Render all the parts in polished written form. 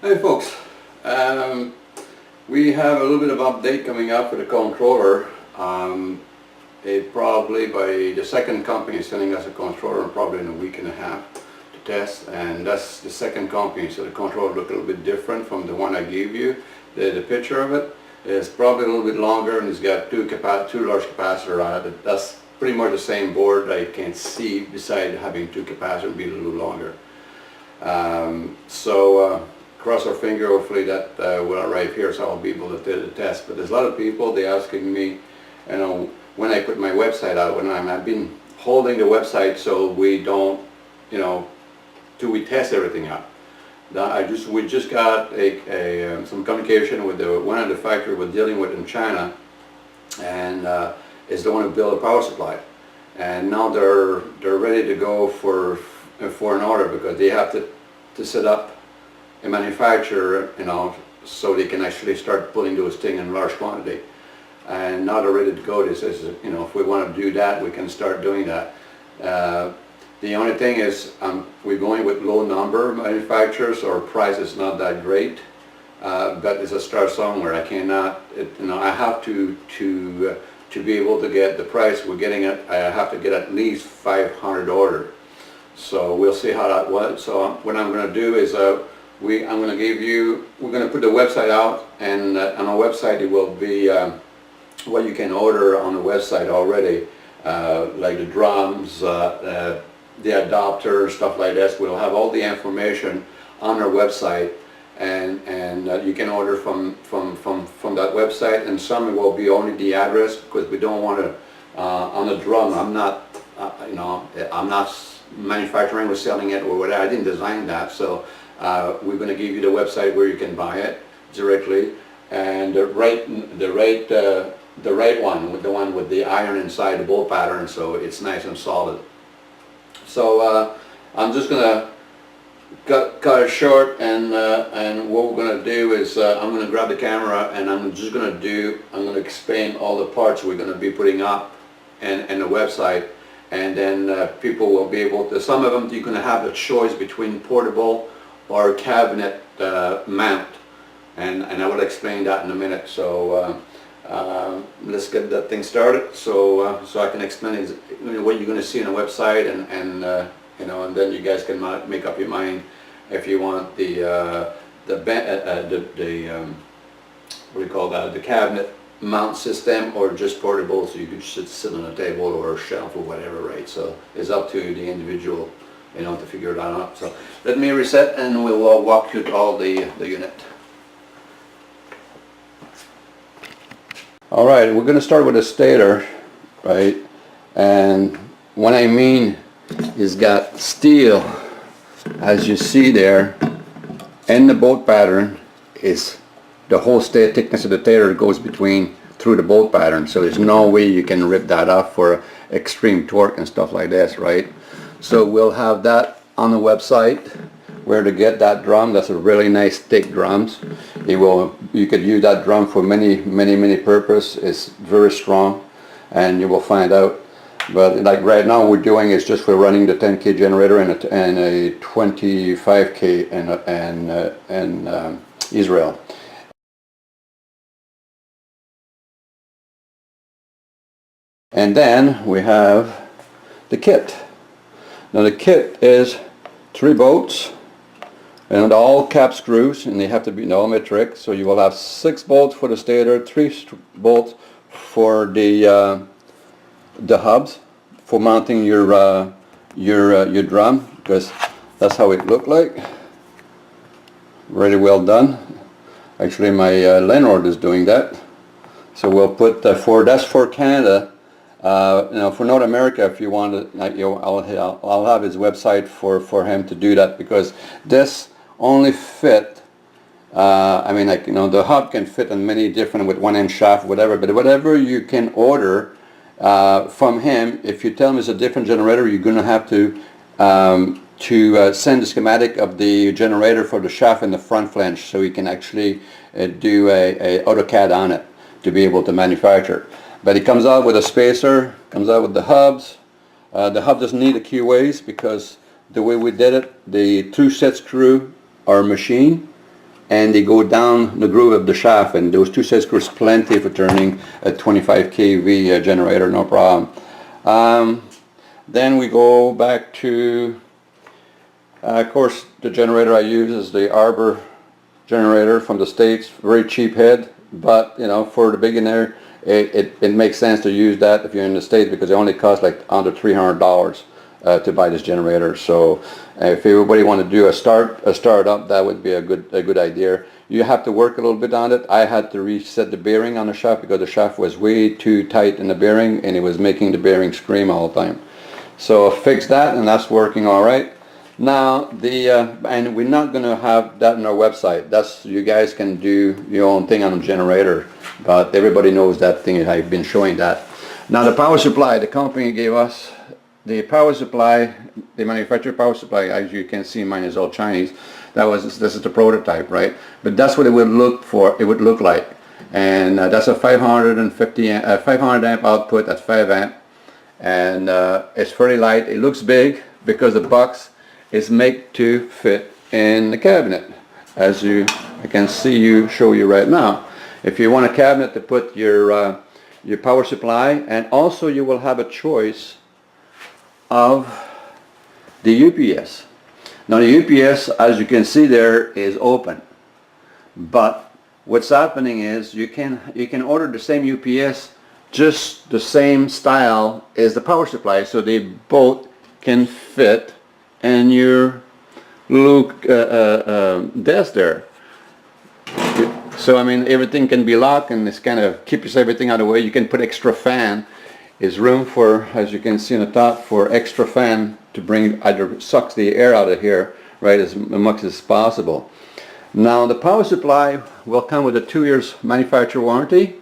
Hey folks, we have a little bit of update coming up for the controller. Probably by the second company is sending us a controller probably in a week and a half to test, and that's the second company, so the controller look a little bit different from the one I gave you. The picture of it is probably a little bit longer, and it's got two large capacitors on it. That's pretty much the same board. I can't see beside having two capacitors be a little longer. Cross our finger, hopefully that will arrive here so I'll be able to do the test. But there's a lot of people, they're asking me, you know, when I put my website out, I've been holding the website so we don't, you know, till we test everything out. We just got some communication with one of the factory we're dealing with in China, and is the one who built a power supply, and now they're ready to go for an order, because they have to set up a manufacturer, you know, so they can actually start pulling those things in large quantity. And now they're ready to go. They says, you know, if we want to do that, we can start doing that. The only thing is, we're going with low number manufacturers. Our price is not that great, but it's a start somewhere. I cannot, you know, I have to be able to get the price we're getting at. I have to get at least 500 order. So we'll see how that was. So what I'm going to do is we're going to put the website out, and on our website it will be what you can order on the website already, like the drums, the adapter, stuff like this. We'll have all the information on our website, and you can order from that website. And some will be only the address, because we don't want to on the drum. I'm not manufacturing or selling it or whatever. I didn't design that, so we're going to give you the website where you can buy it directly, and the right one, the one with the iron inside the bolt pattern, so it's nice and solid. So I'm just going to cut it short, and what we're going to do is I'm going to grab the camera, and I'm going to explain all the parts we're going to be putting up in the website. And then people will be able to, some of them you're going to have the choice between portable or cabinet mount, and I will explain that in a minute. So let's get that thing started, so I can explain what you're going to see on the website, and you know, and then you guys can make up your mind if you want the what do you call that, the cabinet mount system, or just portable, so you could just sit on a table or a shelf or whatever, right? So it's up to the individual, you know, to figure that out. So let me reset, and we'll walk you through all the unit. All right, we're going to start with a stator, right? And what I mean is got steel, as you see there, and the bolt pattern is the whole thickness of the stator goes through the bolt pattern, so there's no way you can rip that off for extreme torque and stuff like this, right? So we'll have that on the website where to get that drum. That's a really nice thick drums. You could use that drum for many purposes. It's very strong, and you will find out. But like right now, we're doing is just we're running the 10K generator and a 25K in Israel. And then we have the kit. Now the kit is 3 bolts and all cap screws, and they have to be all metric. So you will have 6 bolts for the stator, 3 bolts for the hubs for mounting your drum, because that's how it looked like. Really well done. Actually, my landlord is doing that. So we'll put that's for Canada. You know, for North America, if you want to, you know, I'll have his website for him to do that, because this only fit. I mean, like, you know, the hub can fit in many different with 1-inch shaft, whatever. But whatever you can order from him, if you tell him it's a different generator, you're going to have to send the schematic of the generator for the shaft and the front flange, so he can actually do a AutoCAD on it to be able to manufacture. But it comes out with a spacer, comes out with the hubs. The hub doesn't need a QAs, because the way we did it, the 2 set screw are machined, and they go down the groove of the shaft, and those two set screws plenty for turning a 25 kV generator, no problem. Then we go back to, of course, the generator I use is the Arbor generator from the States, very cheap head, but you know, for the beginner it makes sense to use that if you're in the States, because it only costs like under $300 to buy this generator. So if everybody want to do a startup, that would be a good idea. You have to work a little bit on it. I had to reset the bearing on the shaft because the shaft was way too tight in the bearing, and it was making the bearing scream all the time. So fix that, and that's working all right. Now and we're not going to have that on our website. That's, you guys can do your own thing on the generator, but everybody knows that thing. I've been showing that. Now the power supply, the company gave us the power supply, the manufacturer power supply. As you can see, mine is all Chinese. This is the prototype, right? But that's what it would look like, and that's a 500 amp output at 5 amp, and it's fairly light. It looks big because the box is made to fit in the cabinet, as I can show you right now. If you want a cabinet to put your power supply, and also you will have a choice of the UPS. Now the UPS, as you can see there, is open, but what's happening is you can order the same UPS, just the same style as the power supply, so they both can fit in your little desk there. So I mean, everything can be locked, and this kind of keeps everything out of the way. You can put extra fan. Is room for, as you can see on the top, for extra fan to bring, either sucks the air out of here, right, as much as possible. Now the power supply will come with a 2 years manufacturer warranty,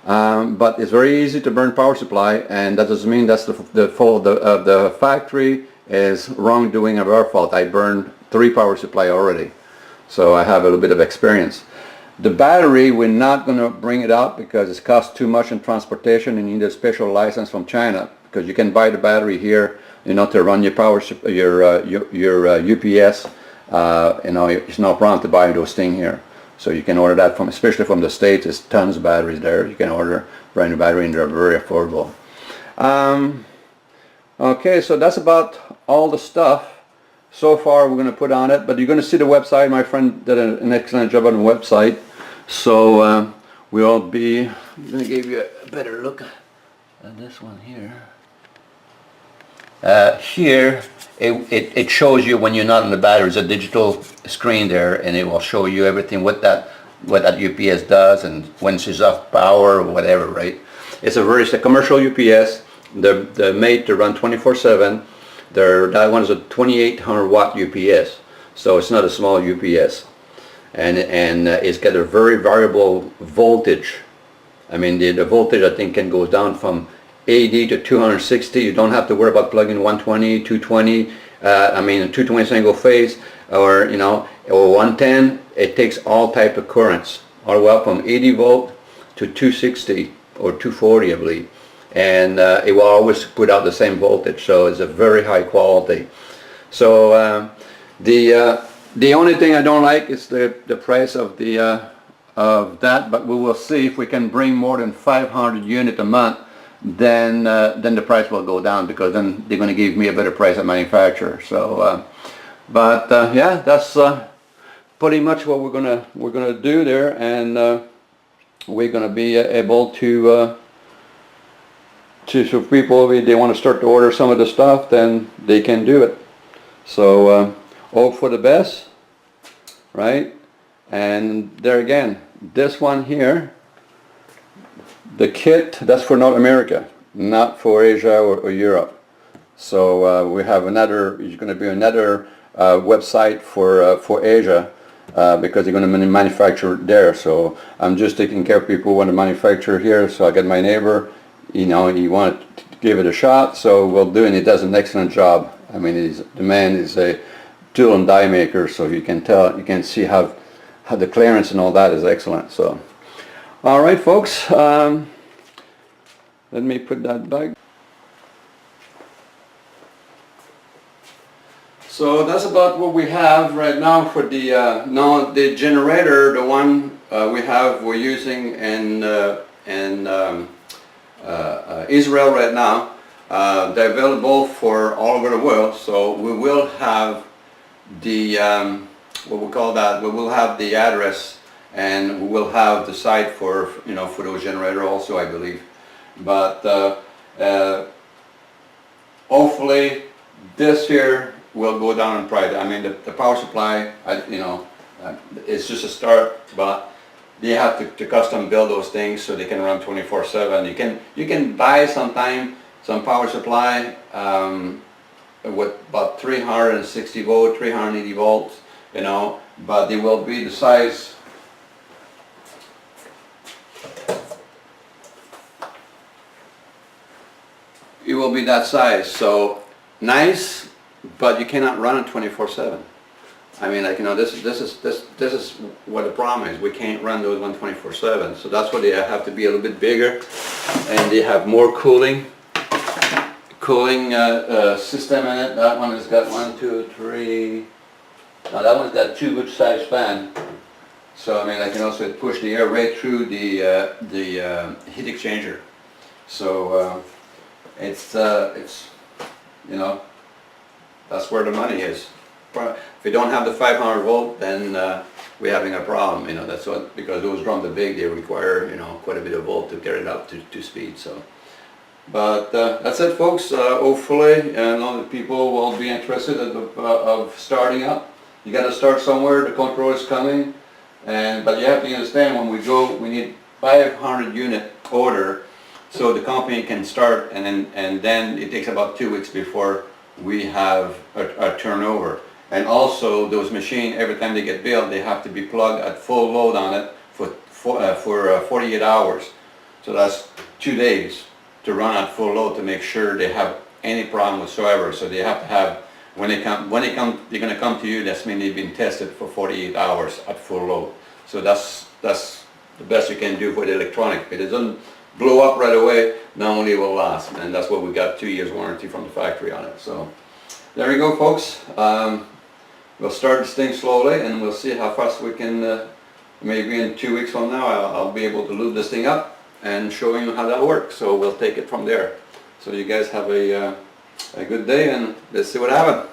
but it's very easy to burn power supply, and that doesn't mean that's the fault of the factory. Is wrongdoing of our fault. I burned 3 power supply already, so I have a little bit of experience. The battery, we're not going to bring it out because it costs too much in transportation, and you need a special license from China, because you can buy the battery here, you know, to run your your UPS. You know, it's no problem to buy those things here. So you can order that from, especially from the States. There's tons of batteries there. You can order brand new battery, and they're very affordable. Okay, so that's about all the stuff so far we're going to put on it, but you're going to see the website. My friend did an excellent job on the website, so I'm going to give you a better look at this one here. Here it shows you when you're not on the battery. There's a digital screen there, and it will show you everything, what that UPS does, and when she's off power or whatever, right? It's a commercial UPS. They're made to run 24/7. That one is a 2800 watt UPS, so it's not a small UPS, and it's got a very variable voltage. I mean, the voltage, I think, can go down from 80 to 260. You don't have to worry about plugging 120, 220. I mean, 220 single phase, or you know, or 110. It takes all type of currents, all the way up from 80 volt to 260 or 240, I believe. And it will always put out the same voltage, so it's a very high quality. So the only thing I don't like is the price of that, but we will see. If we can bring more than 500 units a month, then the price will go down, because then they're going to give me a better price at manufacturer. So yeah, that's pretty much what we're gonna do there, and we're gonna be able to so if people, they want to start to order some of the stuff, then they can do it. So hope for the best, right? And there again, this one here, the kit, that's for North America, not for Asia or Europe. So we have there's going to be another website for Asia, because they're going to manufacture there. So I'm just taking care of people who want to manufacture here. So I got my neighbor, you know, he wanted to give it a shot, so we'll do it, and he does an excellent job. I mean, the man is a tool and die maker, so you can tell, you can see how the clearance and all that is excellent. So all right, folks, let me put that back. So that's about what we have right now for the now the generator, the one we're using in Israel right now. They're available for all over the world. So we will have the what we call that. We will have the address, and we will have the site for for those generator also, I believe. But hopefully this year will go down in price. I mean, the power supply, it's just a start, but they have to custom build those things so they can run 24/7. You can buy some power supply with about 360 volt, 380 volts, but they will be the size. It will be that size, so nice, but you cannot run it 24/7. I mean, this is what the problem is. We can't run those 24/7, so that's why they have to be a little bit bigger, and they have more cooling system in it. That one has got 1, 2, 3. Now that one's got 2 good sized fan. So I mean, I can also push the air right through the heat exchanger. So it's that's where the money is. If we don't have the 500 volt, then we're having a problem. That's what, because those drums are big, they require quite a bit of volt to get it up to speed. So, but that's it, folks. Hopefully, the people will be interested of starting up. You got to start somewhere. The control is coming, but you have to understand, when we go, we need 500 unit order, so the company can start, and then it takes about 2 weeks before we have a turnover. And also, those machines, every time they get built, they have to be plugged at full load on it for 48 hours. So that's 2 days to run at full load to make sure they have any problem whatsoever. So they have to have, when they're going to come to you, that's mean they've been tested for 48 hours at full load. So that's the best you can do for the electronic. If it doesn't blow up right away, not only will last, and that's what we got 2 years warranty from the factory on it. So there you go, folks. We'll start this thing slowly, and we'll see how fast we can. Maybe in 2 weeks from now, I'll be able to lube this thing up and show you how that works. So we'll take it from there. So you guys have a good day, and let's see what happens.